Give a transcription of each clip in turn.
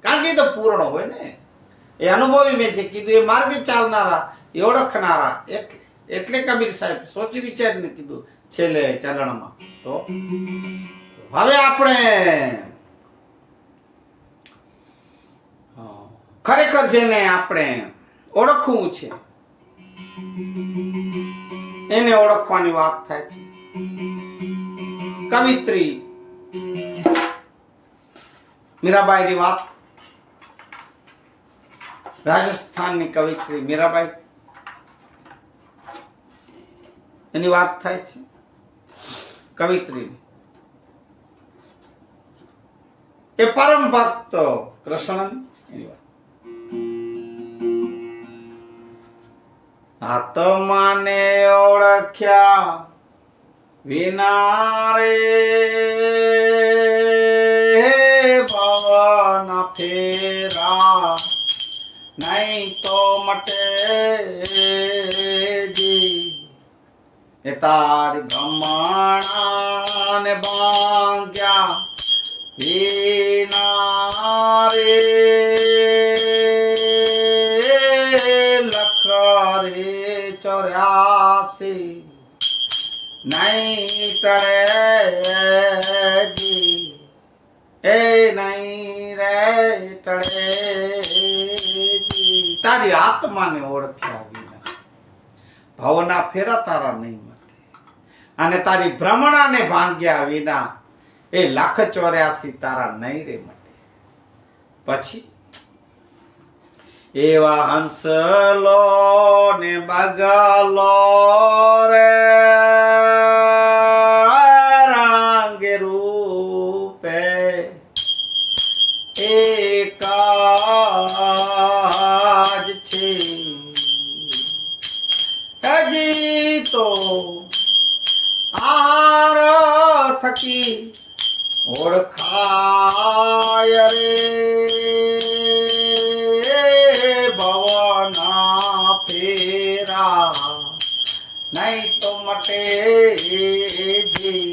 કારણ કે એ તો પૂર્ણ હોય ને, એ અનુભવી મેં જે કીધું એ માર્ગે ચાલનારા, એ ઓળખનારા, એટલે કબીર સાહેબ સોચી વિચારીને કીધું છેલ્લે ચરણમાં. તો હવે આપણે ખરેખર જેને આપણે ઓળખવું છે એને ઓળખવાની વાત થાય છે. કવિત્રી મીરાબાઈની વાત, રાજસ્થાનની કવિત્રી મીરાબાઈ એની વાત થાય છે. કવિત્રી એ પરમ ભક્ત કૃષ્ણની એની વાત. આત્માને ઓળખ્યા વિના રે ભવન ફેરા નહીં તો મટે જી. એ તારી બ્રહ્મણા ને ભાંગ્યા વિના રે લખ રે 84 નહીં ટળે જી. એ નહીં રે ટળે જી. તારી આત્માને ઓળખ્યા વિના ભવના ફેરા તારા નહીં મટે, અને તારી ભ્રમણાને ભાંગ્યા વિના એ 184 તારા નહીં રે મટે. પછી એવા હંસલો ને બગલો રે રંગે રૂપે એક જ છે. હજી તો આહાર થકી ઓળખાય રે ભવના ફેરા નહીં તો મટે જી.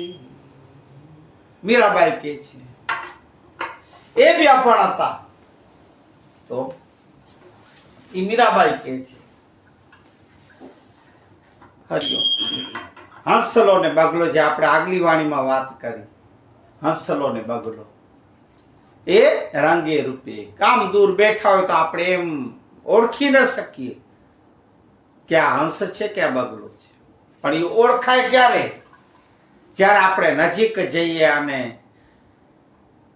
મીરાબાઈ કે છે એ બી અભણ હતા, તો એ મીરાબાઈ કે છે હરિયો. હંસલો ને બગલો જે આપણે આગલી વાણીમાં વાત કરી, હંસલો ને બગલો એ રંગે રૂપે, કામ દૂર બેઠા હોય તો આપણે એમ ઓળખી ન શકીએ કે આ હંસ છે કે આ બગલો છે, પણ એ ઓળખાય ક્યારે? જ્યારે આપણે નજીક જઈએ અને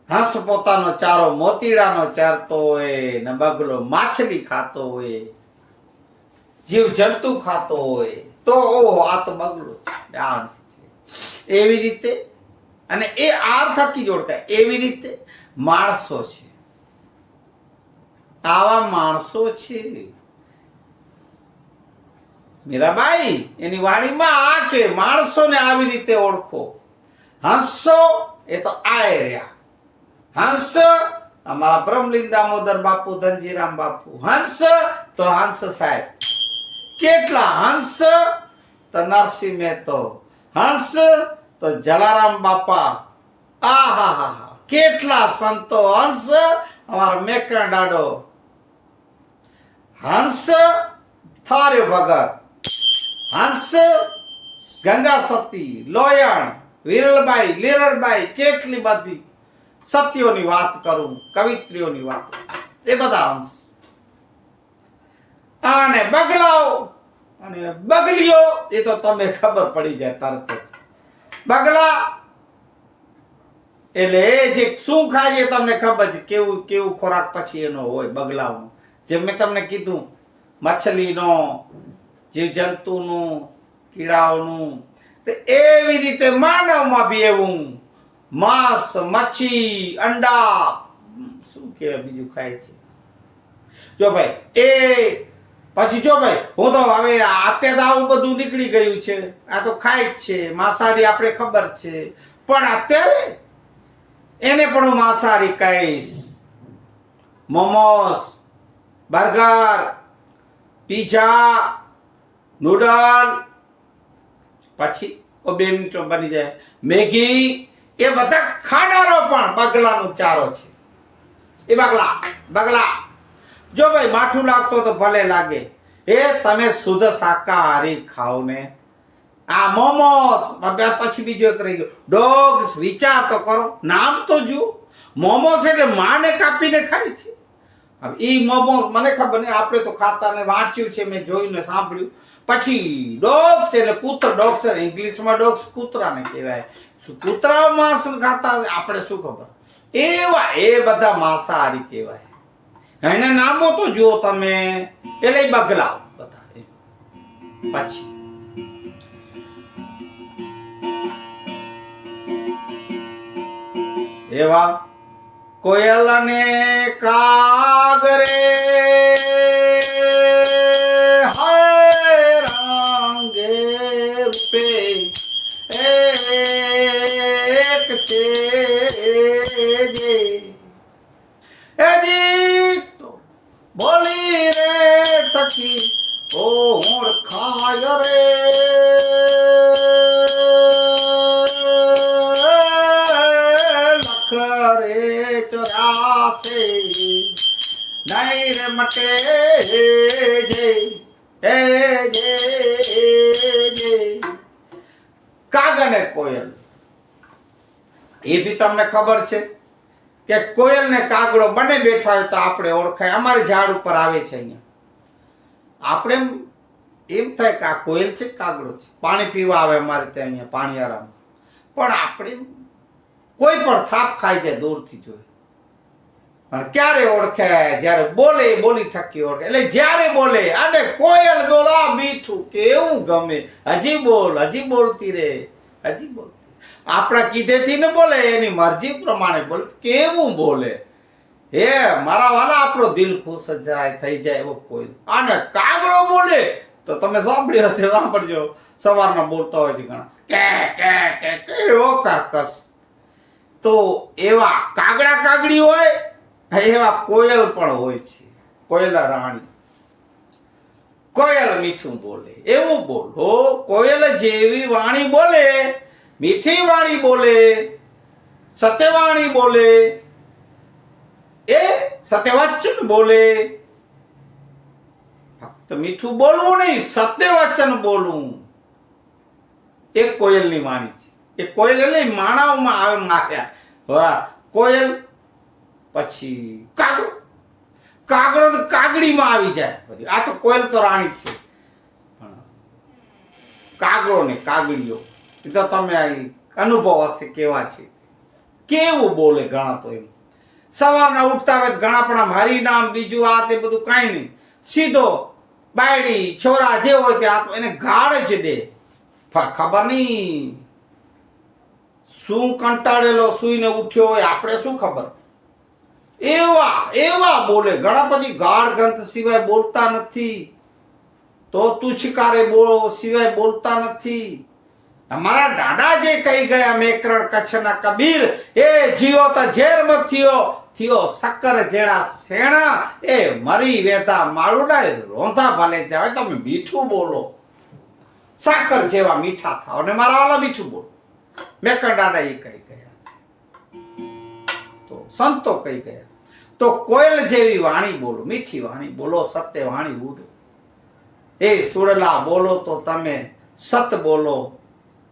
હંસ પોતાનો ચારો મોતીડાનો ચારતો હોય ને બગલો માછલી ખાતો હોય, જીવ જંતુ ખાતો હોય, તો ઓહો આ તો બગલો છે, આ હંસ છે. એવી રીતે, અને એ આર થકી જ ઓળખાય. એવી રીતે માણસો છે, આવા માણસો છે. મીરાબાઈ એની વાણીમાં આ કે માણસોને આવી રીતે ઓળખો. હંસો એ તો આય રહ્યા. હંસ અમારા બ્રહ્મલીન દામોદર બાપુ, ધનજીરામ બાપુ. હંસ તો હંસ સાહેબ. કેટલા હંસ? તો નરસિંહ મહેતો. હંસ તો જલારામ બાપા. આહા, કેટલા સંતો. હંસ અમારા મેકરણ દાડો. હંસ થાર્યો ભગત. હંસ ગંગા સતી, લોયણ, વિરલબાઈ, લીરલબાઈ, કેટલી બધી સતીઓની વાત કરું, કવિત્રીઓની વાત, એ બધા હંસ. અને બગલાઓ અને બગલીઓ એ તો તમે ખબર પડી જાય તરત જ. બગલા એટલે એ જે શું ખાય એ તમને ખબર છે, કેવું કેવું ખોરાક પછી એનો હોય બગલાઓનો. જેમ મેં તમને કીધું, મછલીનો, જીવજંતુનું, કીડાઓનું, તો એવી રીતે માનવમાં બી એવું માંસ, મચ્છી, અંડા, શું કહેવાય બીજું ખાય છે. જો ભાઈ એ પછી જો ભાઈ હું તો હવે અત્યારે આવું બધું નીકળી ગયું છે, આ તો ખાય જ છે માંસાહારી, આપણે ખબર છે, પણ અત્યારે એને પણ હું માંસાહારી કહીશ. મોમોસ, બર્ગર, પીઝા, નૂડલ, પછી 2 મિનિટમાં બની જાય મેગી, એ બધા ખાનારો પણ બગલાનો ચારો છે. એ બગલા બગલા, જો ભાઈ માઠું લાગતો તો ભલે લાગે, એ તમે શુદ્ધ શાકાહારી ખાઓ ને. આ મોમોસ, પછી બીજો એક રહી ગયો ડોગ્સ. વિચાર તો કરો, નામ તો જુઓ. મોમોસ એટલે માને કાપીને ખાય છે. હવે ઈ મોમોસ મને ખબર નહીં, આપણે તો ખાતા ને વાંચ્યું છે, મેં જોયું ને સાંભળ્યું. પછી ડોગ્સ એટલે કૂતરા. ડોગ્સ ઇંગ્લિશમાં ડોગ્સ કૂતરાને કહેવાય. શું કૂતરા માંસ ખાતા આપણે શું ખબર? એવા એ બધા માંસાહારી કહેવાય. એને નામો તો જુઓ તમે, એટલે બગલાઓ બધા. પછી એવા કોયલ ને કાગરે હાય રંગે રૂપે એક છે જે તો બોલી રે તકી ઓળખાય રે નહીં રે મટે જે કાગળ ને કોયલ. એ બી તમને ખબર છે કે કોયલ ને કાગડો બંને બેઠા હોય તો આપણે ઓળખાય. અમારે ઝાડ ઉપર આવે છે અહીંયા, આપણે એમ થાય કે આ કોયલ છે કાગડો છે. પાણી પીવા આવે અમારે ત્યાં અહીંયા પાણીયારામાં, પણ આપણે કોઈ પણ થાપ ખાઈ જાય દૂરથી જોઈએ. પણ ક્યારે ઓળખે? જ્યારે બોલે, બોલી થકી ઓળખે. એટલે જ્યારે બોલે, અને કોયલ બોલા મીઠું કેવું ગમે, હજી બોલ, હજી બોલતી રે, હજી બોલતી. આપણા કીધેથી ન બોલે, એની મરજી પ્રમાણે બોલે. કેવું બોલે હે મારા વાલા, આપણો દિલ ખુશ જાય થઈ જાય એવો કોયલ. અને કાગડો બોલે તો તમે સાંભળ્યું હશે, સાંભળજો, સવારના બોલતા હોય છે ઘણા, કે એવો કાકસ. તો એવા કાગડા કાગડી હોય, એવા કોયલ પણ હોય છે. કોયલા રાણી. કોયલ મીઠું બોલે, એવું બોલો. કોયલ જેવી વાણી બોલે, મીઠી વાણી બોલે, સત્યવાણી બોલે, એ સત્યવચન બોલે. ફક્ત મીઠું બોલવું નહીં, સત્યવચન બોલવું. એ કોયલની વાણી છે. એ કોયલ એટલે માણાઓમાં આવે માર્યા. વાહ કોયલ. પછી કાગડો. કાગડો તો કાગડીમાં આવી જાય. આ તો કોયલ તો રાણી છે, પણ કાગડો ને કાગડીઓ એ તો તમે અનુભવ હશે કેવા છે, કેવું બોલે. ઘણા તો એમ સવારના ઉઠતા હોય ઘણા પણ હરી નામ બીજું આ તે બધું કાંઈ નહીં, સીધો બાયડી છોરા જે હોય તે એને ગાળ જ દે. ખબર નહીં શું કંટાળેલો સુઈને ઉઠ્યો હોય, આપણે શું ખબર. એવા એવા બોલે ઘણા. પછી ગાઢ ગ્રંથ સિવાય બોલતા નથી, તો તુછકારે બોલો સિવાય બોલતા નથી. અમારા દાદા જે કહી ગયા, મેકરણ કચ્છના કબીર, એ જીવો તો ઝેર મત થયો શક્કર જેડા શેણા, એ મરી વેતા માળુડા રોંધા ભલે જાય. તમે મીઠું બોલો, સાકર જેવા મીઠા થાવ, અને મારા વાલા મીઠું બોલો. મેકરણ દાદા એ કહી ગયા, તો સંતો કહી ગયા. તો કોયલ જેવી વાણી બોલો, મીઠી વાણી બોલો, સત્ય વાણી ઉદ. એ સુડલા બોલો તો તમે સત બોલો,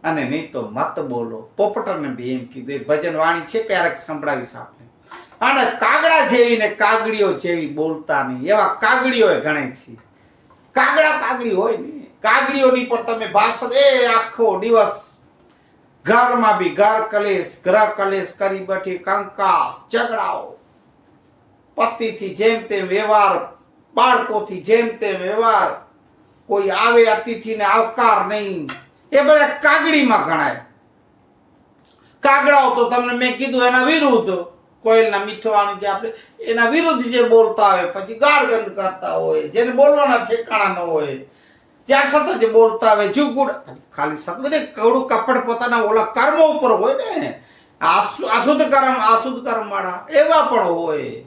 અને નહીં તો મત બોલો. પોપટને બી એમ કીધું. એક ભજન વાણી છે, ક્યારેક સંભળાવીશ આપણે. અને કાગડા જેવી ને કાગડીઓ જેવી બોલતા નહીં, એવા કાગડીઓ ગણે છે. કાગડા કાગડી હોય ને, કાગડીઓની પણ તમે ભાષણ એ આખો દિવસ ઘરમાં બી ઘર કલેશ, ગ્રહ કલેશ કરી બેઠી, કંકાસ ઝઘડાઓ, પતિથી જેમ તેમ વ્યવહાર, બાળકોથી જેમ તેમ વ્યવહાર, કોઈ આવે અતિથિને આવકાર નહીં. એ બધા કાગડીમાં ગણાય. કાગડાઓ તો તમને મેં કીધું એના વિરુદ્ધ, કોયલના મીઠવાણી જે આપણે એના વિરુદ્ધ જે બોલતા હોય, પછી ગાળ ગંધ કરતા હોય, જેને બોલવાના ઠેકાણા ન હોય, જ્યાં સતત જે બોલતા હોય, જીવગુડ ખાલી સતત કવડું કપડ પોતાના ઓલા કર્મ ઉપર હોય ને, અશુદ્ધ કર્મ વાળા એવા પણ હોય.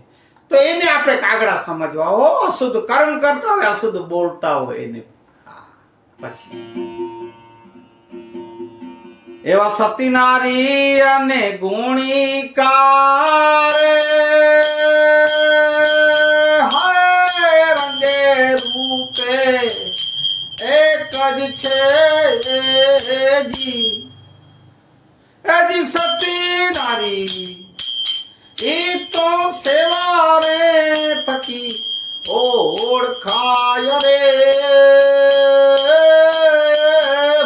તો એને આપણે કાગડા સમજવા. હો અશુદ્ધ કર્મ કરતા હોય, અશુદ્ધ બોલતા હોય એને. પછી એવા સતી નારી અને ગુણિકાર હાય રંગે રૂપે એક જ છે જી સતી નારી ઈ તો સેવા રે થકી ઓળખાય રે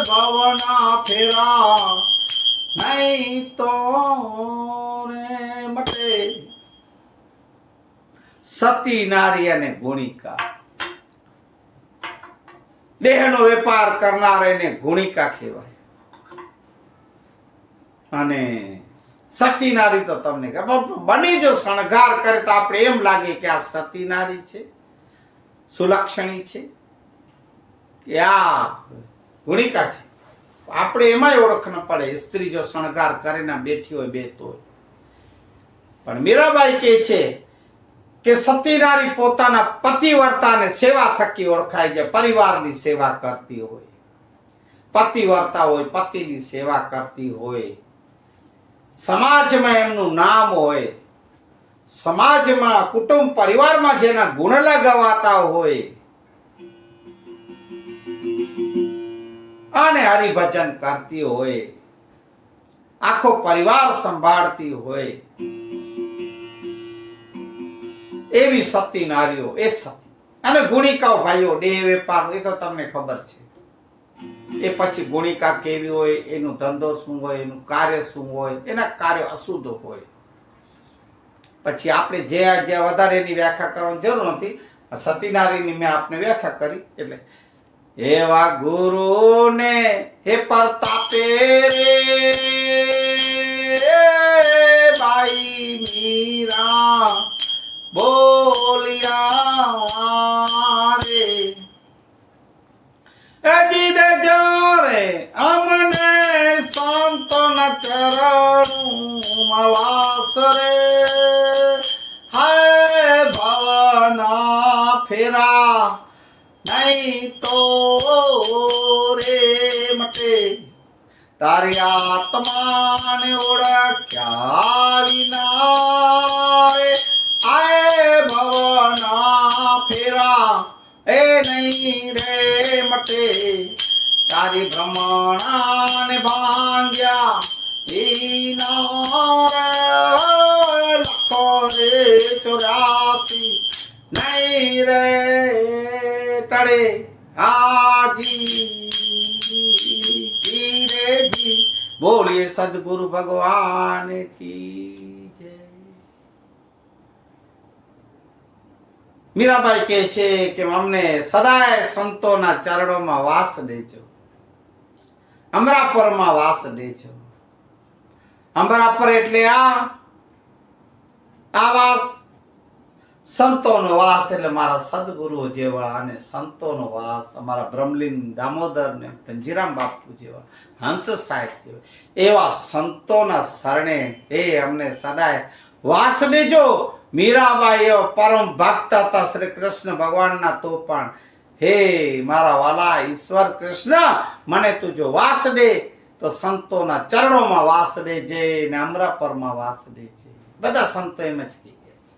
ભવના ફેરા નહીં તો રે મટે. સતી નારી અને ગુણિકા, દેહનો વેપાર કરનાર એને ગુણિકા કહેવાય. અને સતી નારી તો તમને બની જો શણગાર કરે તો આપણે એમ લાગે કે આ સતી નારી છે, સુલક્ષણી છે, કે આ ગુણિકા છે. આપણે એમાંય ઓળખ ન પડે. સ્ત્રી જો શણગાર કરીને બેઠી હોય બેતો હોય. પણ મીરાબાઈ કહે છે કે સતી નારી પોતાના પતિવ્રતાને સેવા થકી ઓળખાય છે. પરિવારની સેવા કરતી હોય, પતિવ્રતા હોય, પતિની સેવા કરતી હોય, સમાજમાં એમનું નામ હોય, સમાજમાં કુટુંબ પરિવારમાં જેના ગુણ લગાવાતા હોય અને હરિભજન કરતી હોય, આખો પરિવાર સંભાળતી હોય, એવી સતી નારીઓ એ સતી. અને ગુણિકાઓ ભાઈઓ દેહ વેપાર એ તો તમને ખબર છે. એ પછી ગુણિકા કેવી હોય, એનું ધંધો શું હોય, એનું કાર્ય શું હોય, એના કાર્ય અશુદ્ધ હોય. પછી આપણે જે વધારે એની વ્યાખ્યા કરવાની જરૂર નથી. સતી નારીની મેં આપને વ્યાખ્યા કરી. એટલે એવા ગુરુને હે પ્રતાપે રે બાઈ મીરા બોલિયા રે એજીને જોરે અમને સંતોના ચરણોમાં વાસ રે હાય ભવના ફેરા નહીં તો રે મટે. તારી આત્માને ઓળખ્યા વિના રે આય ભવના ફેરા એ નહીં રે મટે. તારી ભ્રમણાને ભાંગ્યા લખો રે 84 નહીં રે ટળે. હાજી રે જી બોલીએ સદગુરુ ભગવાન કી જય. મીરાબાઈ કહે છે કે અમને સદાય સંતોના ચરણોમાં વાસ દેજો, અમરાપરમાં વાસ દેજો. અમરાપર એટલે આ વાસ, સંતોનો વાસ એટલે મારા સદગુરુઓ જેવા, અને સંતોનો વાસ અમારા બ્રહ્મલીન દામોદર ને ધનજીરામ બાપુ જેવા, હંસ સાહેબ જેવા એવા સંતોના શરણે એ અમને સદાય વાસ દેજો. મીરાબાઈ એવો પરમ ભક્ત હતા શ્રી કૃષ્ણ ભગવાનના. તો પણ હે મારા વાલા ઈશ્વર કૃષ્ણ, મને તું જો વાસ દે તો સંતોના ચરણોમાં વાસ દેજે ને અમરાપરમાં વાસ દેજે. બધા સંતો એમ જ કહી ગયા છે.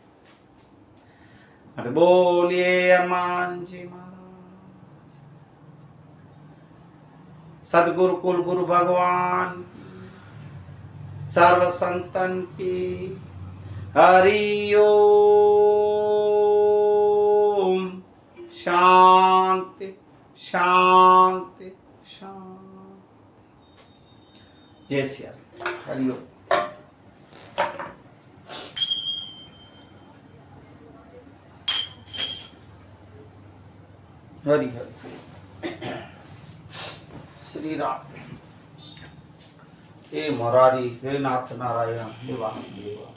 અને બોલીએ હનુમાનજી મહારાજ, સદગુરુ કુલગુરુ ભગવાન, સર્વ સંતન કી હરિ ઓમ. શાંતિ શાંતિ શાંતિ. જય શ્રી હરિ ઓમ. હરિ હરિ શ્રી રામ. હે મોરારી, હે નાથ નારાયણ, હે વાસુદેવા.